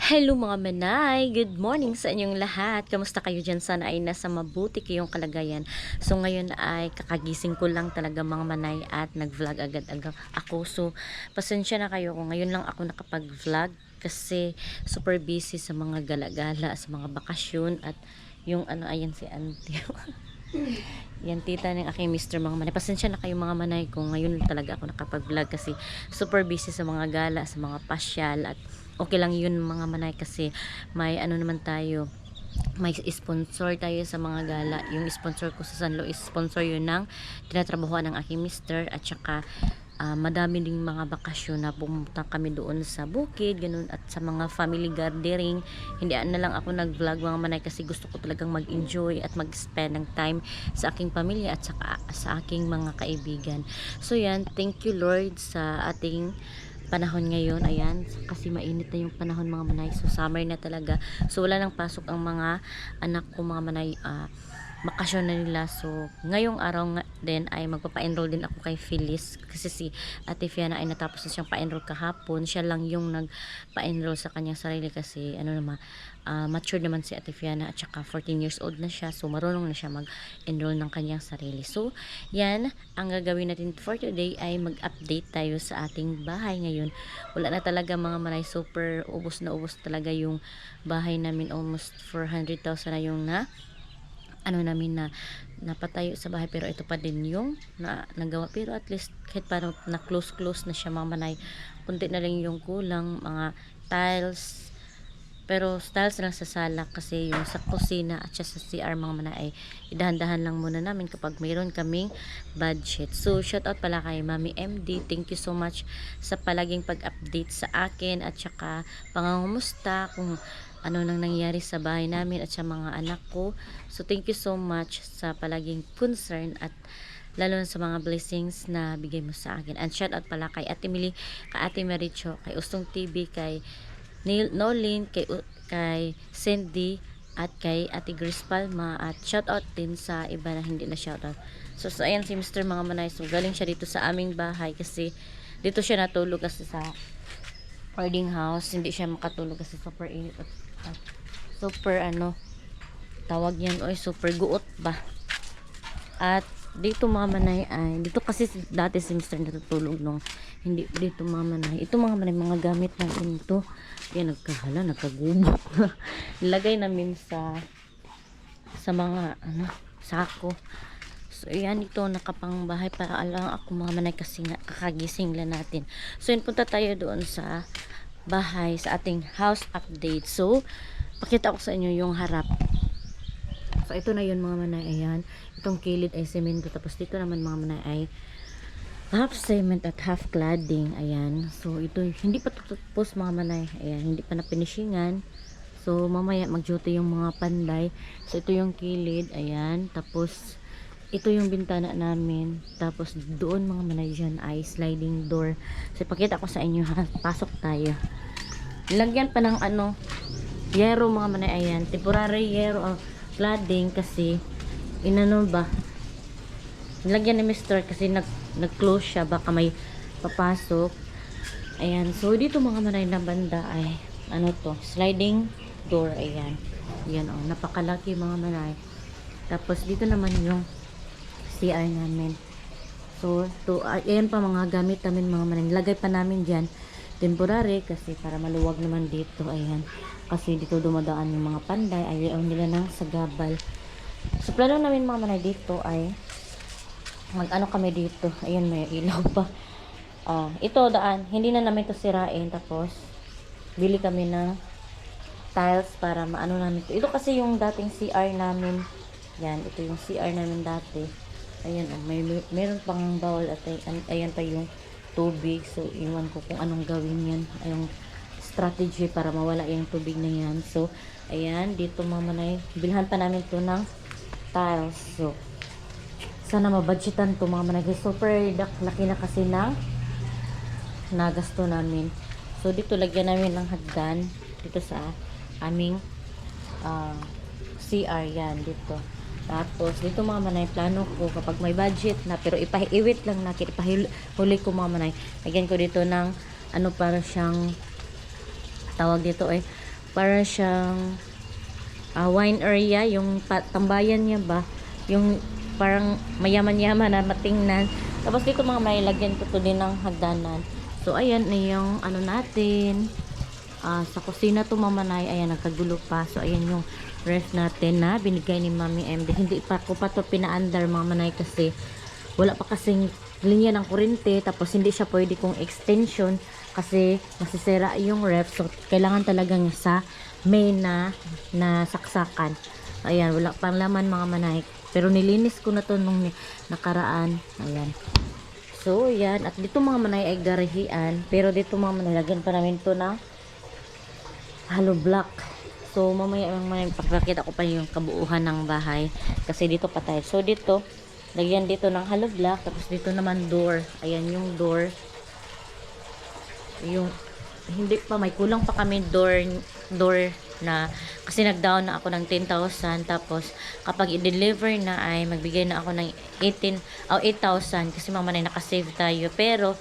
Hello mga manay! Good morning sa inyong lahat. Kamusta kayo dyan? Sana ay nasa mabuti kayong kalagayan. So ngayon ay kakagising ko lang talaga mga manay at nag-vlog agad-agad ako. So pasensya na kayo kung ngayon lang ako nakapag-vlog kasi super busy sa mga gala-gala, sa mga bakasyon at yung ayan si auntie. Yan tita ng aking Mr. mga manay. Pasensya na kayo mga manay kung ngayon talaga ako nakapag-vlog kasi super busy sa mga gala, sa mga pasyal at okay lang yun mga manay kasi may naman tayo, may sponsor tayo sa mga gala. Yung sponsor ko sa Sanlo is sponsor yun ng tinatrabahoan ng aking mister at saka madami ding mga bakasyon na pumunta kami doon sa bukid, ganun, at sa mga family gathering. Hindi na lang ako nag-vlog mga manay kasi gusto ko talagang mag-enjoy at mag-spend ng time sa aking pamilya at saka sa aking mga kaibigan. So yan, thank you Lord sa ating panahon ngayon, ayan, kasi mainit na yung panahon mga manay, so summer na talaga, so wala nang pasok ang mga anak ko mga manay, bakasyon na nila. So ngayong araw nga din ay magpapa-enroll din ako kay Phyllis kasi si Ate Fiana ay natapos na siyang pa-enroll kahapon. Siya lang yung nagpa-enroll sa kanyang sarili kasi mature naman si Ate Fiana at saka 14 years old na siya, so marunong na siya mag-enroll ng kanyang sarili. So yan, ang gagawin natin for today ay mag-update tayo sa ating bahay ngayon. Wala na talaga mga manay, super ubos na ubos talaga yung bahay namin, almost 400,000 na yung namin na napatayo sa bahay, pero ito pa din yung nagawa, pero at least kahit parang na close na siya mga manay, kunti na lang yung kulang, mga tiles, pero tiles lang sa sala kasi yung sa kusina at sa CR mga manay ay idahan-dahan lang muna namin kapag mayroon kaming budget. So shout out pala kay Mami MD, thank you so much sa palaging pag-update sa akin at saka pangungumusta kung ano nang nangyari sa bahay namin at sa mga anak ko. So thank you so much sa palaging concern at lalo na sa mga blessings na bigay mo sa akin. And shout out pala kay Ate Mili, kay Ate Maricho, kay Ustong TV, kay Nolin, kay Cindy at kay Ate Grace Palma, at shout out din sa iba na hindi na shout out. So ayan si Mr. mga manay, so galing siya dito sa aming bahay kasi dito siya natulog kasi sa boarding house, hindi siya makatulog kasi super init at super tawag yan, oy, super guot ba. At dito mga manay ay dito kasi dati si Mr. natutulog nung hindi dito mga manay. Ito mga manay, mga gamit natin ito, yan nagkagubok. Nilagay namin sa mga sako. So yan, ito nakapang bahay para alang ako mga manay kasi nga kakagising lang natin. So yun, punta tayo doon sa bahay sa ating house update. So pakita ko sa inyo yung harap. So ito na yun mga manay, ayan, itong kilid ay semento, tapos dito naman mga manay ay half cement at half cladding, ayan. So ito hindi pa tapos mga manay, ayan, hindi pa na finishingan. So mamaya mag-duty yung mga panday. So ito yung kilid, ayan, tapos ito yung bintana namin, tapos doon mga manay dyan ay sliding door. So ipakita ko sa inyo ha, pasok tayo. Lagyan pa ng yero mga manay, ayan, temporary yero cladding kasi nilagyan ni Mr. kasi nag-close siya, baka may papasok. Ayan, so dito mga manay na banda ay sliding door, ayan. Yan napakalaki mga manay. Tapos dito naman yung CR namin. So ayan pa mga gamit namin mga manay. Lagay pa namin diyan temporary kasi para maluwag naman dito, ayan. Kasi dito dumadaan yung mga panday, ayaw nila ng sagabal. So plano namin mga manay dito ay kami dito, ayan, may ilaw pa. Ito daan, hindi na namin to sirain, tapos bili kami ng tiles para namin to. Ito kasi yung dating CR namin, yan, ito yung CR namin dati, ayan, meron pang bowl at ayan pa yung tubig. So iwan ko kung anong gawin yan, ayong strategy para mawala yung tubig na yan. So ayan, dito mga manay, bilhan pa namin to ng tiles. So sana mabudgetan to mga manay, super laki na kasi ng nagasto namin. So dito lagyan namin ng hagdan dito sa aming CR, yan dito. Tapos dito mga manay, plano ko kapag may budget na, pero iwit lang natin, ipahuli ko mga manay, lagyan ko dito ng para siyang tawag dito para siyang wine area, yung tambayan niya ba, yung parang mayaman-yaman na matingnan. Tapos dito mga may lagyan ko to din ng hagdanan. So ayan na yung ano natin, sa kusina to mamanay. Ayan, nagkagulo pa. So ayan yung ref natin na binigay ni Mami MD. Hindi pa ko pa to pinaandar mga manay kasi wala pa kasing linya ng kuryente, tapos hindi siya pwede kong extension kasi masisira yung ref. So kailangan talagang sa main na saksakan. Ayan, wala pang laman mga manay, pero nilinis ko na to nung nakaraan. Ayan, so yan. At dito mga manay ay garahian, pero dito mga manay lagyan pa namin to ng hollow block. So mamaya mga papakita ko pa yung kabuuhan ng bahay kasi dito pa tayo. So dito lagyan dito ng hollow block, tapos dito naman door. Ayan yung door, yung hindi pa, may kulang pa kami door na kasi nag-down na ako ng 10,000. Tapos kapag i-deliver na ay magbigay na ako ng 8,000 kasi mamanay nakasave tayo. Pero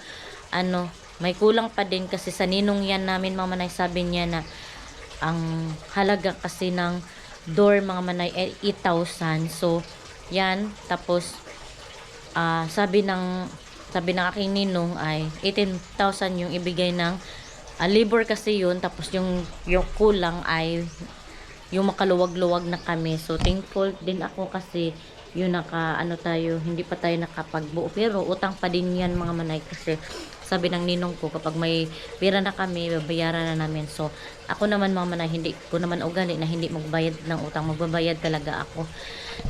ano, may kulang pa din kasi sa ninong yan namin mamanay, sabi niya na ang halaga kasi ng door mga manay ay 8,000. So yan, tapos sabi ng aking ninong ay 18,000 yung ibigay ng labor kasi yun. Tapos yung kulang ay yung makaluwag-luwag na kami. So thankful din ako kasi yung tayo, hindi pa tayo nakapagbuo, pero utang pa din yan mga manay kasi sabi ng ninong ko kapag may pera na kami babayaran na namin. So ako naman mga manay, hindi ko naman ugali na hindi magbayad ng utang, magbabayad talaga ako.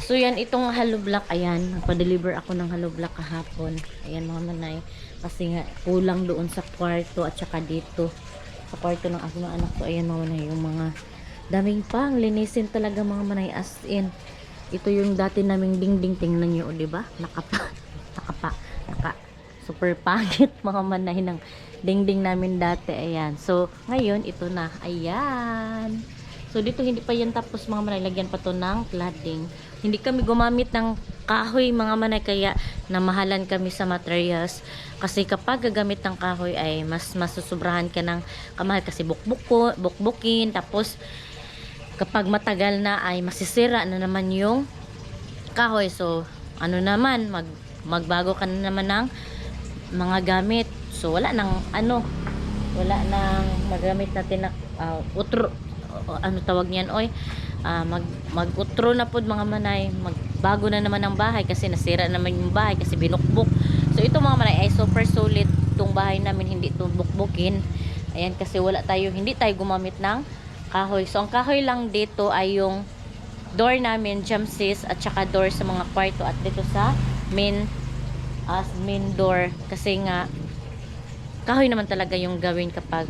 So yan, itong hollow block, ayan, nagpa-deliver ako ng hollow block kahapon. Ayan mga manay, kasi nga kulang doon sa kwarto at saka dito sa kwarto ng aking anak ko. Ayan mga manay, yung mga daming pang linisin talaga mga manay, as in. Ito yung dati naming dingding, tingnan nyo, di ba? Naka super pangit mga manay ng dingding namin dati. Ayan, so ngayon ito na, ayan. So dito hindi pa yan tapos mga manay, lagyan pa to ng cladding. Hindi kami gumamit ng kahoy mga manay, kaya namahalan kami sa materials kasi kapag gagamit ng kahoy ay mas masusobrahan ka ng kamahal kasi bukbukin. Tapos kapag matagal na ay masisira na naman yung kahoy. So ano naman, magbago ka na naman ng mga gamit. So wala nang magamit natin na utro, ano tawag niyan, mag-utro na po mga manay, magbago na naman ng bahay kasi nasira naman yung bahay kasi binukbok. So ito mga manay ay super solid tong bahay namin, hindi ito bukbukin. Ayan, kasi hindi tayo gumamit ng kahoy. So ang kahoy lang dito ay yung door namin, jamsis, at saka door sa mga kwarto at dito sa main door kasi nga kahoy naman talaga yung gawin kapag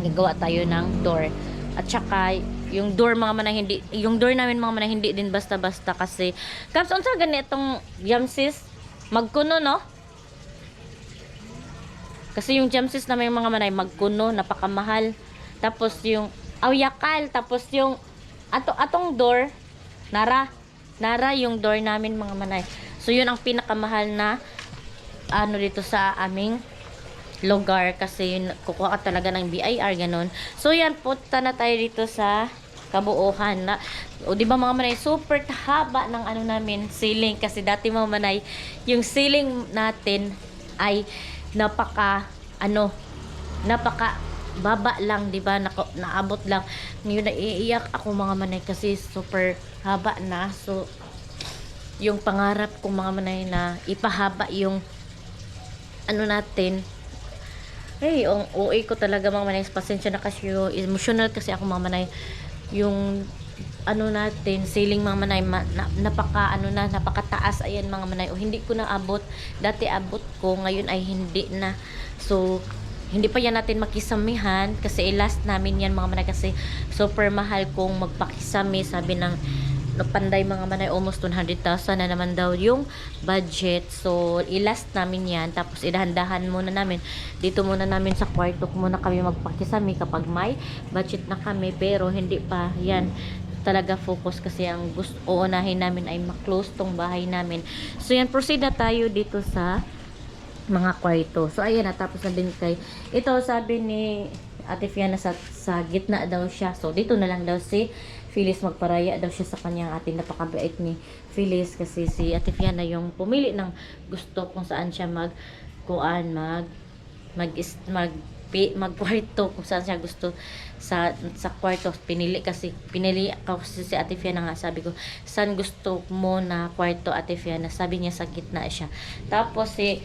nagawa tayo ng door. At saka yung door mga manay, yung door namin mga manay hindi din basta-basta kasi kaps unsa ganitong jamsis magkuno, no? Kasi yung jamsis namin mga manay magkuno, napakamahal. Tapos yung yakal, tapos yung atong door nara yung door namin mga manay. So yun ang pinakamahal na dito sa aming lugar kasi yun, kukuha ka talaga ng BIR ganon. So yan, punta na tayo dito sa kabuuhan na, o di ba mga manay, super haba ng namin ceiling kasi dati mga manay yung ceiling natin ay napaka baba lang, di ba, naabot lang. Ngayon naiiyak ako mga manay kasi super haba na. So yung pangarap kong mga manay na ipahaba yung natin, ang OA ko talaga mga manay, pasensya na kasi yung emotional kasi ako mga manay. Yung natin ceiling mga manay napakataas. Ayan mga manay, hindi ko na abot. Dati abot ko, ngayon ay hindi na. So hindi pa yan natin makisamihan kasi last namin yan mga manay kasi super mahal kung magpakisami. Sabi ng panday mga manay, almost 200,000 na naman daw yung budget. So ilast namin yan, tapos idahan-dahan muna namin dito muna namin sa kwarto muna kami magpakisami kapag may budget na kami. Pero hindi pa yan talaga focus kasi ang uunahin namin ay ma-close tong bahay namin. So yan, proceed na tayo dito sa mga kwarto. So ayan, natapos na din kay ito, sabi ni Ate Fiana sa gitna daw siya. So dito na lang daw si Phyllis, magparaya daw siya sa kanyang ate. Napakabait ni Phyllis kasi si Ate Fiana yung pumili ng gusto kung saan siya magkwarto, kung saan siya gusto sa kwarto. Pinili ako kasi si Ate Fiana nga, sabi ko saan gusto mo na kwarto Ate Fiana, sabi niya sa gitna siya. Tapos si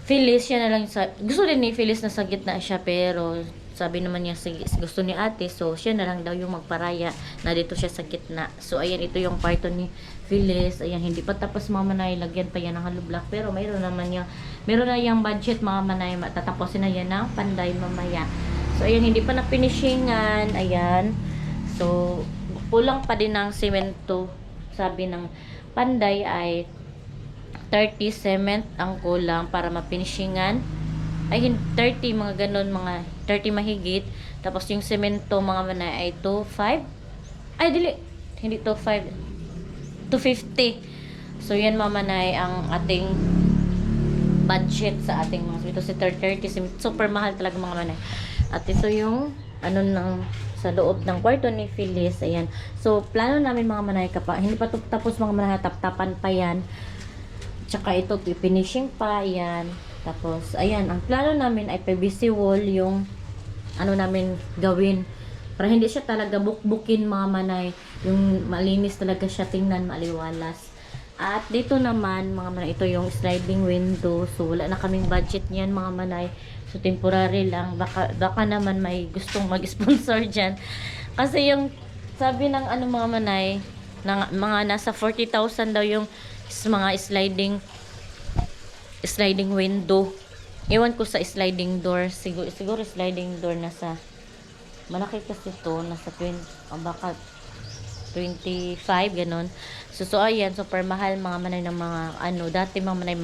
Phyllis, siya na lang gusto din ni Phyllis na sa gitna siya, pero sabi naman niya gusto ni ate, so siya na lang daw yung magparaya na dito siya sa gitna. So ayan, ito yung kwarto ni Phyllis. Ayan, hindi pa tapos mga manay, lagyan pa yan ng hollow block, pero meron na yung budget mga manay, matataposin na yan ng panday mamaya. So ayan, hindi pa na finishingan. Ayan, so kulang pa din ng semento, sabi ng panday ay 30 cement ang kulang para mapinishingan. Ay 30, mga ganun, mga 30 mahigit. Tapos yung semento mga manay ay 2.5. Ay dili, hindi 2.5, 250. So yan mga manay ang ating budget sa ating mga, ito si 30 cement. Super mahal talaga mga manay. At ito yung ano sa loob ng kwarto ni Phyllis. Ayan, so plano namin mga manay, hindi pa tapos mga manay, tap-tapan pa yan. Tsaka ito, finishing pa, yan. Tapos, ayan, ang plano namin ay PVC wall yung ano namin gawin. Para hindi siya talaga bukbukin mga manay. Yung malinis talaga siya tingnan, maliwalas. At dito naman, mga manay, ito yung sliding window. So, wala na kaming budget niyan mga manay. So, temporary lang. Baka naman may gustong mag-sponsor dyan. Kasi yung, sabi ng ano mga manay, mga nasa 40,000 daw yung mga sliding window. Iwan ko sa sliding door, siguro sliding door nasa malaki kasi to, nasa 20 baka 25 ganon. So ayan, super mahal mga manay ng mga ano, dati mga manay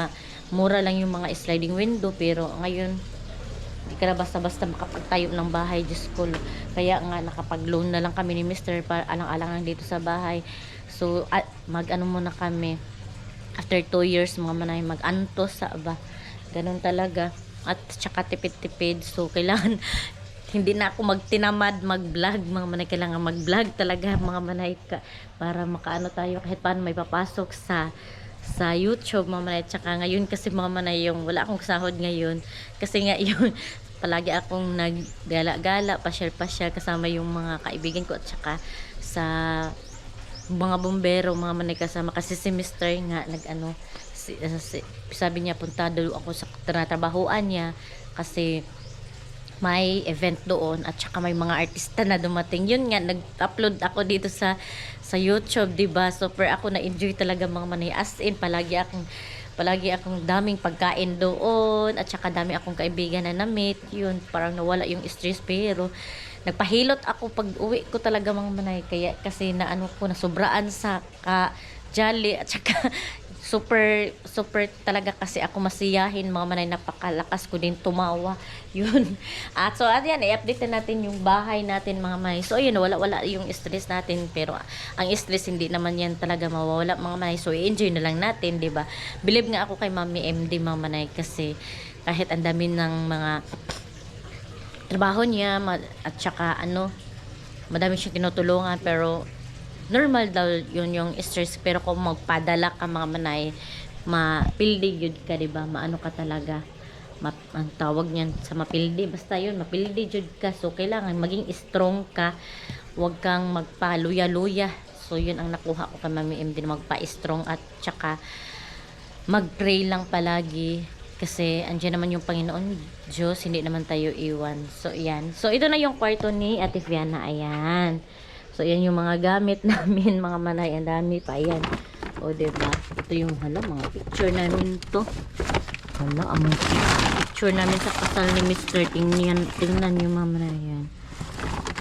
mura lang yung mga sliding window, pero ngayon hindi ka na basta-basta makapagtayo ng bahay, Diyos ko. Kaya nga nakapag-loan na lang kami ni Mr. para alang-alang dito sa bahay. So mag-ano muna kami, after 2 years mga manay, mag-antos sa ganun talaga. At tsaka tipid-tipid, so kailangan hindi na ako magtinamad mag-vlog mga manay, kailangan mag-vlog talaga mga manay para makaano tayo kahit paano may papasok sa YouTube mga manay. Tsaka ngayon kasi mga manay, yung wala akong sahod ngayon kasi nga yung palagi akong naggala-gala, pasyal-pasyal kasama yung mga kaibigan ko, at tsaka sa mga bombero mga manay kasama, kasi si Mr. nga sabi niya puntado ako sa trabahoan niya kasi may event doon, at saka may mga artista na dumating. Yun nga, nag-upload ako dito sa YouTube, diba? Super ako na-enjoy talaga mga manay, as in palagi akong daming pagkain doon, at saka dami akong kaibigan na na-meet. Yun, parang nawala yung stress, pero nagpahilot ako pag uwi ko talaga mga manay, kaya kasi nasobraan sa jolly, at saka super talaga kasi ako masiyahin mga manay, napakalakas ko din tumawa. Yun. At so ayan, i-update natin yung bahay natin mga manay. So ayun, wala yung stress natin, pero ang stress hindi naman yan talaga mawawala mga manay. So i-enjoy na lang natin, 'di ba? Believe nga ako kay Mami MD mga manay, kasi kahit ang dami ng mga trabaho niya at saka madami siyang tinutulungan, pero normal daw yun yung stress. Pero kung magpadala ka mga manay, mapildi yun ka, diba? Maano ka talaga, ang tawag niyan sa mapildi, basta yun, mapildi yun ka. So kailangan maging strong ka, huwag kang magpaluya-luya. So yun ang nakuha ko kay Mami MD, magpa-strong, at saka mag-pray lang palagi, kasi andyan naman yung Panginoon Diyos, hindi naman tayo iwan. So yan, so ito na yung kwarto ni Ate Fiana. Ayan, so yan yung mga gamit namin mga manay, ang dami pa yan. O diba, ito yung mga picture namin to. Ang picture namin sa kasal ni Mr. Tingnan yung mga manay yan.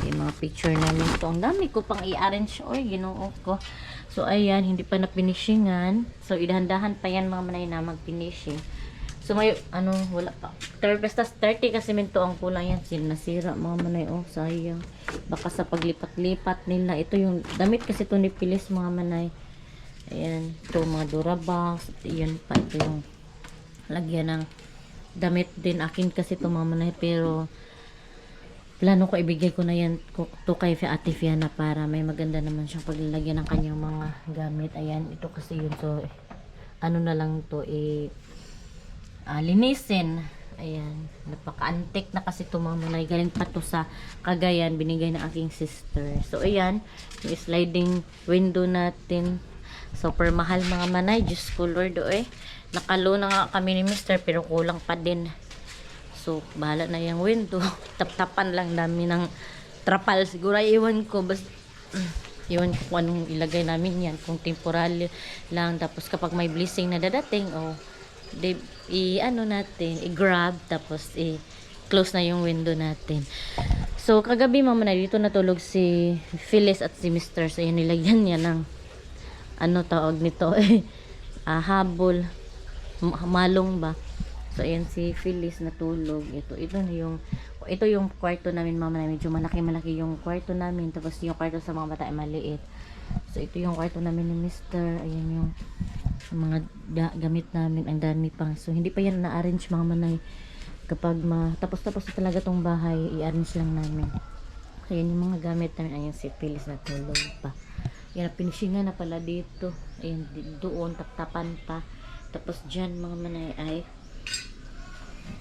Yung mga picture namin to, ang dami ko pang i-arrange. Oy, ginoo ko. So ayan, hindi pa na-finishingan. So idahan-dahan pa yan mga manay na mag-finishing. So may wala pa. Basta 30 kasi minto ang kulang yan. Nasira mga manay, sayang. Baka sa paglipat-lipat nila. Ito yung damit kasi ito ni Phyllis mga manay. Ayan, ito mga durabangs. Ayan pa, ito yung lagyan ng damit din akin kasi ito mga manay, pero plano ko ibigay ko na yan to kay Ate Fiana para may maganda naman siyang paglalagyan ng kanyang mga gamit. Ayan, ito kasi yun. So, ano na lang to, linisin. Ayan, napaka-antik na kasi ito mga manay. Galing pa to sa Cagayan, binigay ng aking sister. So, ayan, yung sliding window natin. Super mahal mga manay. Diyos ko Lord, nakalo na nga kami ni Mister, pero kulang pa din. So, bahala na yung window. Tap-tapan lang namin ng trapal. Siguro iwan ko. Iwan ko kung anong ilagay namin yan. Kung temporary lang. Tapos kapag may blessing na dadating, i-grab. Tapos close na yung window natin. So, kagabi mamana, dito natulog si Phyllis at si Mr. So, yun, nilagyan niya ng tawag nito habol. Malong ba? So, ayan si Phyllis natulog. Ito yung kwarto namin mama. Medyo malaki yung kwarto namin. Tapos yung kwarto sa mga bata ay maliit. So, ito yung kwarto namin ni Mr. Ayan yung mga gamit namin. Ang dami pang. So, hindi pa yan na-arrange mga manay. Kapag tapos talaga tong bahay, i-arrange lang namin. So, ayan yung mga gamit namin. Ayan si Phyllis natulog pa. Ayan, pinishingan na pala dito. Ayan, doon, taptapan pa. Tapos dyan mga manay ay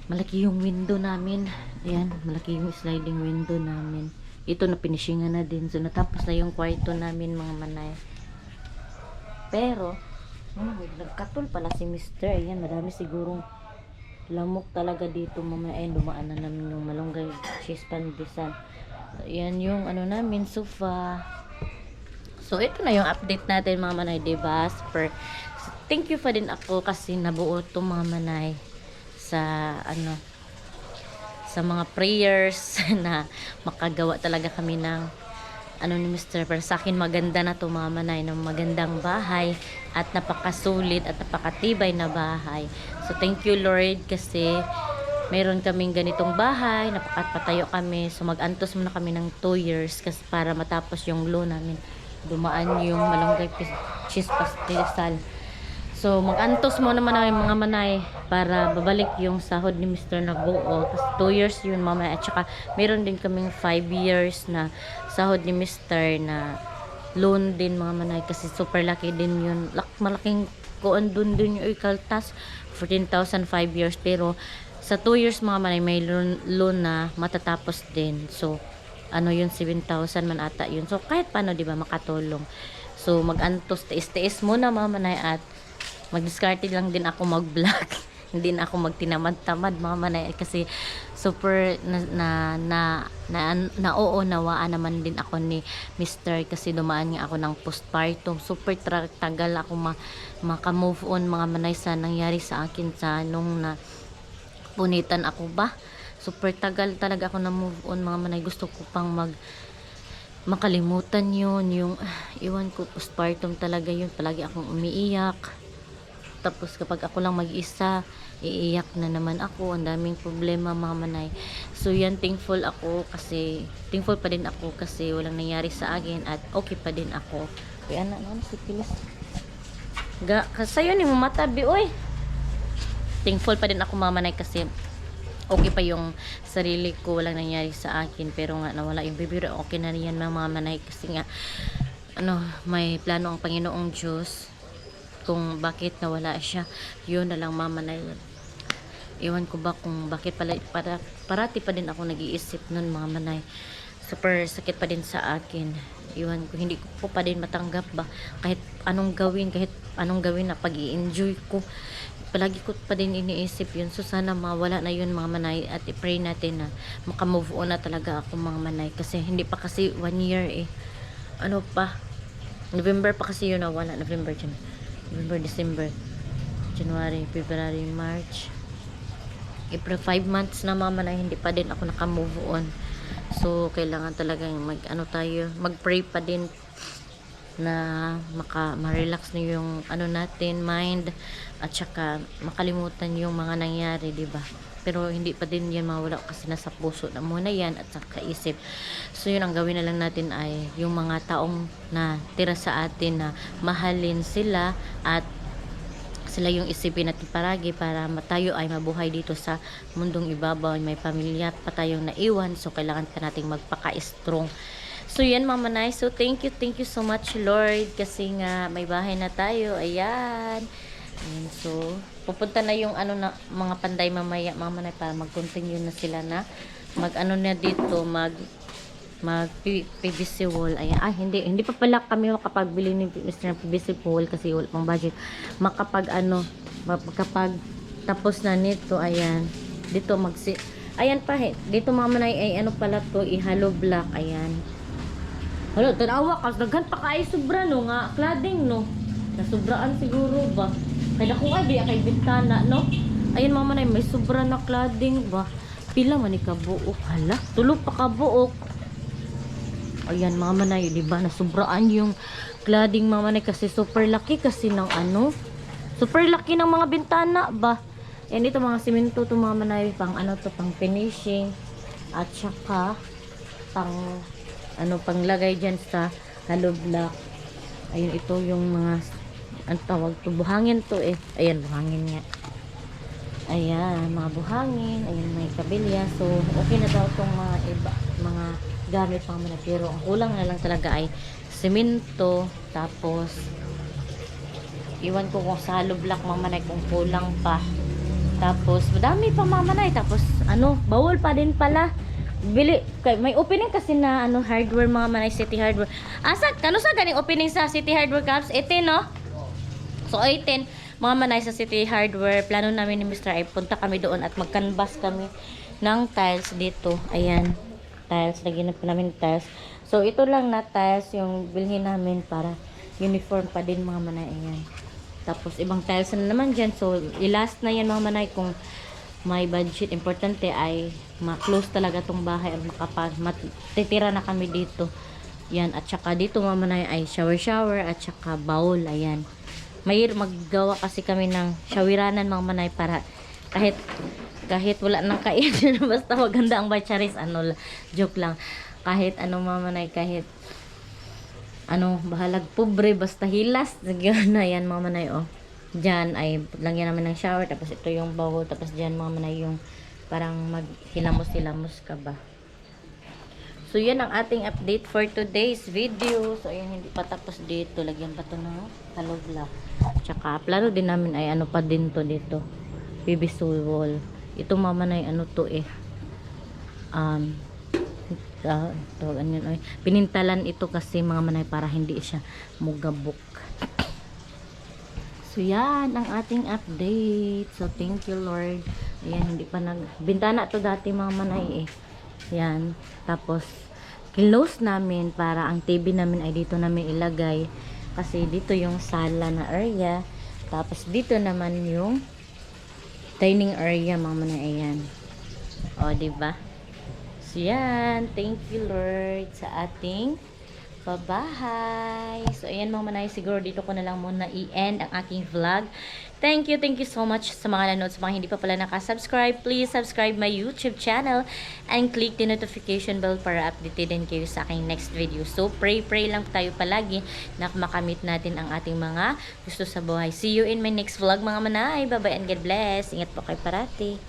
malaki yung window namin. Ayan, malaki yung sliding window namin. Ito na pinishingan na din. So, natapos na yung kwarto namin mga manay. Pero, nagkatol pala si Mr. Ayan, madami sigurong lamok talaga dito mga manay. Ayan, dumaan na namin yung malunggay cheese pandisan. So, ayan yung namin, sofa. So, ito na yung update natin mga manay, diba? Super. So, thank you pa din ako kasi nabuo to mga manay sa sa mga prayers na makagawa talaga kami ng ni Mr. Pero sa akin maganda na to mga manay, ng magandang bahay at napakasulit at napakatibay na bahay. So thank you Lord kasi meron kaming ganitong bahay, napakapatayo kami. So mag-antos muna kami ng 2 years kasi para matapos yung loan namin. Dumaan yung malunggay cheese pastel. So, mag-antos mo naman ang mga manay para babalik yung sahod ni Mr. na buo. Kasi 2 years yun, mama. At saka, meron din kaming 5 years na sahod ni Mr. na loan din, mga manay. Kasi super laki din yun. Malaking kuon dun yung ikaltas. 14,000, 5 years. Pero, sa 2 years, mga manay, may loan na matatapos din. So, yun, 7,000 man ata yun. So, kahit paano, di ba, makatulong. So, mag-antos, tiis-tiis muna, mga manay, at mag-discarded lang din ako mag-vlog. Hindi na ako magtinamad-tamad mga manay kasi super nauunawaan naman din ako ni Mr. kasi dumaan nga ako ng postpartum. Super tagal ako maka-move on mga manay sa nangyari sa akin sa nung na punitan ako ba. Super tagal talaga ako na move on mga manay. Gusto ko pang makalimutan yun. Yung iwan ko postpartum talaga yun. Palagi akong umiiyak. Tapos kapag ako lang mag-isa, iiyak na naman ako. Ang daming problema mga manay. So yan, thankful pa din ako kasi walang nangyari sa akin at okay pa din ako. Kaya si Pilis. Kasayo ni mamatabi, oy. Thankful pa din ako mga manay kasi okay pa yung sarili ko, walang nangyari sa akin. Pero nga nawala yung baby, okay na yan mga manay kasi nga may plano ang Panginoong Diyos kung bakit nawala siya. Yun na lang mama na yun. Iwan ko ba kung bakit parati pa din ako nag-iisip nun mga manay. Super sakit pa din sa akin. Iwan ko, hindi ko pa din matanggap ba kahit anong gawin na pag-i-enjoy ko. Palagi ko pa din iniisip yun. So sana mawala na yun mga manay at i-pray natin na makamove on na talaga ako mga manay kasi hindi pa kasi 1 year November pa kasi yun nawala. November, December, January, February, March, April, 5 months na mama na hindi pa din ako naka-move on. So, kailangan talagang mag-pray pa din na ma-relax na yung natin, mind, at saka makalimutan yung mga nangyari, di ba? Pero hindi pa din yan mawala kasi nasa puso na muna yan at sa kaisip. So yun, ang gawin na lang natin ay yung mga taong na tira sa atin na mahalin sila at sila yung isipin natin paragi para tayo ay mabuhay dito sa mundong ibabaw. May pamilya pa tayong naiwan, so kailangan pa nating magpaka-strong. So yan mga manay, so thank you so much Lord, kasi nga may bahay na tayo. Ayan. Ayan, so pupunta na yung ano na mga panday mamaya mga manay para mag-continue na sila na mag ano na dito, mag PVC wall. Ayan. Hindi pa pala kami makapagbili ni Mr. PVC wall kasi wala pang budget. Makapag tapos na nito, ayan. Dito ayan pa dito mga manay ay ano pala to, i-hollow block. Ayan. Hello, tanawa ka, daghan pa kay sobra no nga cladding no. Nasubraan siguro ba? Kaya kung ay kay bintana no. Ayan mga manay, may sobra na cladding ba? Pila man ni kabuok. Hala, tulo pa kabuok. Ayan mga manay, di ba? Nasubraan yung cladding mga manay kasi super laki kasi ng ano. Super laki ng mga bintana ba? Yan ito mga simento to mga manay, pang ano to, pang finishing at saka pang ano, panglagay diyan sa hollow block. Ayun, ito yung mga ang tawag to, buhangin to eh. Ayan, buhangin nga. Ayan, mga buhangin. Ayan, may kabilya. So, okay na daw tong mga iba, mga gamit pang mga, pero ang kulang na lang talaga ay semento, tapos iwan ko kung sa hollow block mamanay kung kulang pa, tapos madami pa mamanay, tapos ano, bawal pa din pala bili, may opening kasi na ano, hardware mga manay, City Hardware. Asa, kano sa ganing opening sa City Hardware Caps? 18 no? So 18 mga manay sa City Hardware, plano namin ni Mr. ay punta kami doon at mag-canvas kami ng tiles dito. Ayan, tiles, lagyan na po namin tiles. So ito lang na tiles yung bilhin namin para uniform pa din mga manay. Ayan, tapos ibang tiles na naman dyan. So ilast na yan mga manay kung may budget. Importante ay ma-close talaga tong bahay at matitira na kami dito. Yan, at saka dito mga manay ay shower at saka bowl. Ayan, may maggawa kasi kami ng shawiranan mga manay para kahit wala nang kain basta maganda ang bacharis, ano, joke lang. Kahit ano mamanay, kahit ano, bahalag pobre, basta hilas na yan mga manay. Oh, dyan ay lagyan namin ng shower, tapos ito yung bowl, tapos dyan mga manay yung parang maghilamos-hilamos ka ba. So yan ang ating update for today's video. So ayan, hindi pa tapos dito, lagyan pa to ng hollow block. Tsaka plano din namin ay ano pa din to dito, PVC wall. Ito mamanay ano to eh, pinintalan ito kasi mga manay para hindi siya mugabok. So yan ang ating update. So thank you Lord. Ayan, hindi pa bintana to dati mga manay eh. Yan, tapos close namin para ang TV namin ay dito namin ilagay kasi dito yung sala na area, tapos dito naman yung dining area mga manay. Ayan, o diba? So yan, thank you Lord sa ating pabahay. So ayan mga manay, siguro dito ko na lang muna i-end ang aking vlog. Thank you so much sa mga nanood. Sa mga hindi pa pala nakasubscribe, please subscribe my YouTube channel and click the notification bell para updated din kayo sa aking next video. So pray lang tayo palagi na makamit natin ang ating mga gusto sa buhay. See you in my next vlog mga manay. Bye bye and God bless. Ingat po kayo parati.